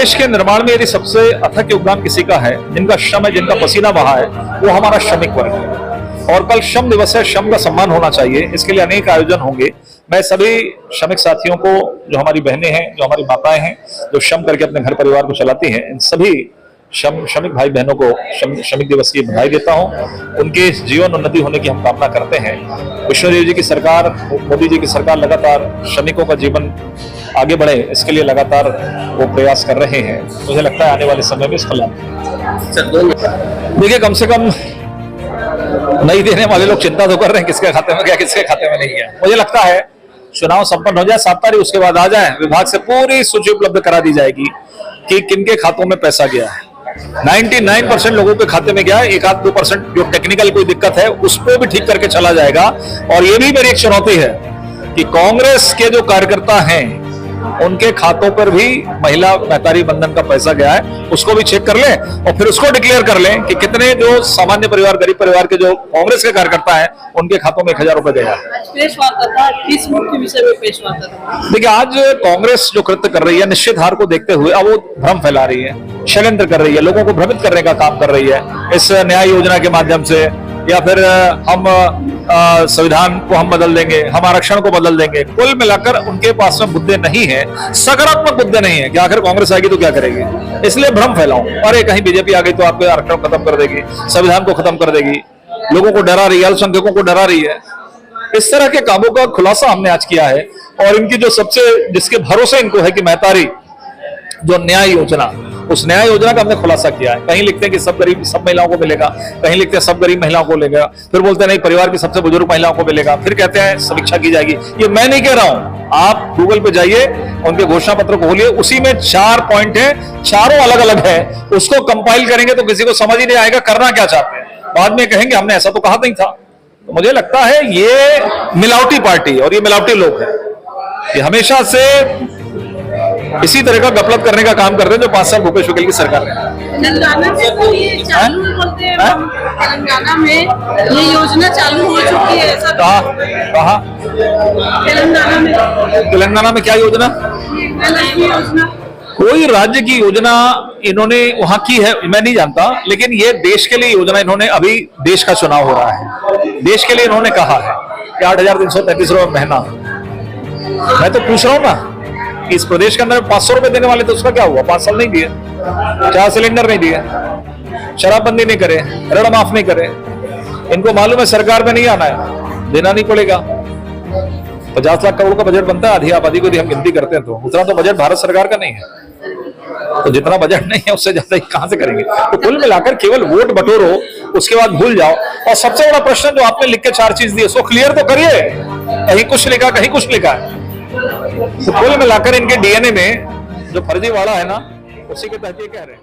देश के निर्माण में यदि सबसे अथक योगदान किसी का है, जिनका श्रम है, जिनका पसीना बहा है, वो हमारा श्रमिक वर्ग है। और कल श्रम दिवस है, श्रम का सम्मान होना चाहिए, इसके लिए अनेक आयोजन होंगे। मैं सभी श्रमिक साथियों को, जो हमारी बहनें हैं, जो हमारी माताएं हैं, जो श्रम करके अपने घर परिवार को चलाती हैं, इन सभी श्रमिक भाई बहनों को श्रमिक दिवस की बधाई देता हूं। उनके जीवन उन्नति होने की हम कामना करते हैं। विष्णुदेव जी की सरकार, मोदी जी की सरकार लगातार श्रमिकों का जीवन आगे बढ़े, इसके लिए लगातार वो प्रयास कर रहे हैं। मुझे लगता है आने वाले समय में इसका लाभ। देखिए, कम से कम नहीं देने वाले लोग चिंता तो कर रहे हैं किसके खाते में गया, किसके खाते में नहीं गया। मुझे लगता है चुनाव संपन्न हो जाए 7 तारीख, उसके बाद आ जाए, विभाग से पूरी सूची उपलब्ध करा दी जाएगी कि किनके खातों में पैसा गया है। 99% लोगों के खाते में गया है। 1-2% जो टेक्निकल कोई दिक्कत है उसको भी ठीक करके चला जाएगा। और ये भी मेरी एक चुनौती है कि कांग्रेस के जो कार्यकर्ता हैं उनके खातों पर भी महिला महतारी बंधन का पैसा गया है, उसको भी चेक कर लें और फिर उसको डिक्लेयर कर लें कि कितने जो सामान्य परिवार, गरीब परिवार के जो कांग्रेस के कार्यकर्ता हैं उनके खातों में 1000 रुपए गया है। देखिए, आज कांग्रेस जो कृत्य कर रही है, निश्चित हार को देखते हुए अब वो भ्रम फैला रही है, षड्यंत्र कर रही है, लोगों को भ्रमित करने का काम कर रही है इस न्याय योजना के माध्यम से, या फिर हम संविधान को हम बदल देंगे, हम आरक्षण को बदल देंगे। कुल मिलाकर उनके पास में मुद्दे नहीं है, सकारात्मक मुद्दे नहीं है कि आखिर कांग्रेस आएगी तो क्या करेगी, इसलिए भ्रम फैलाऊं। अरे कहीं बीजेपी आ गई तो आपके आरक्षण खत्म कर देगी, संविधान को खत्म कर देगी, लोगों को डरा रही है, अल्पसंख्यकों को डरा रही है। इस तरह के कामों का खुलासा हमने आज किया है। और इनकी जो सबसे, जिसके भरोसे इनको है कि महतारी जो न्याय योजना, उस न्याय योजना का हमने खुलासा किया है। कहीं लिखते हैं कि सब गरीब, सब महिलाओं को मिलेगा, कहीं लिखते हैं सब गरीब महिलाओं को मिलेगा, फिर बोलते हैं नहीं परिवार की सबसे बुजुर्ग महिलाओं को मिलेगा, फिर कहते हैं समीक्षा की जाएगी। ये मैं नहीं कह रहा हूं, आप गूगल पे जाइए, उनके घोषणा पत्र को खोलिए, उसी में 4 पॉइंट है, चारों अलग अलग है। उसको कंपाइल करेंगे तो किसी को समझ ही नहीं आएगा करना क्या चाहते हैं। बाद में कहेंगे हमने ऐसा तो कहा नहीं था। तो मुझे लगता है ये मिलावटी पार्टी और ये मिलावटी लोग हैं, ये हमेशा से इसी तरह का गपलत करने का काम कर रहे हैं जो 5 साल भूपेश बघेल की सरकार है। तेलंगाना में तो ये चालू बोलते हैं, तेलंगाना में ये योजना चालू हो चुकी है, ऐसा कहा तेलंगाना में क्या योजना? कोई राज्य की योजना इन्होंने वहां की है मैं नहीं जानता, लेकिन ये देश के लिए योजना इन्होंने, अभी देश का चुनाव हो रहा है, देश के लिए इन्होंने कहा है कि 8,333 रुपए महीना। मैं तो पूछ रहा हूं ना, इस प्रदेश के अंदर 500 रुपए देने वाले, तो उसका क्या हुआ? 5 साल नहीं दिए, 4 सिलेंडर नहीं दिए, शराबबंदी नहीं करे, ऋण माफ नहीं करे। इनको मालूम है सरकार में नहीं आना है, देना नहीं पड़ेगा। 50 लाख करोड़ का बजट बनता है, आधी आबादी को यदि हम गिनती करते हैं तो उतना तो बजट भारत सरकार का नहीं है। तो जितना बजट नहीं है उससे ज्यादा कहां से करेंगे? तो कुल मिलाकर केवल वोट बटोरो, उसके बाद भूल जाओ। और सबसे बड़ा प्रश्न जो आपने लिख के 4 चीज दी, उसको क्लियर तो करिए। कहीं कुछ लिखा, कहीं कुछ लिखा है। तो कुल मिलाकर इनके डीएनए में जो फर्जीवाड़ा है ना, उसी के तहत ये कह रहे हैं।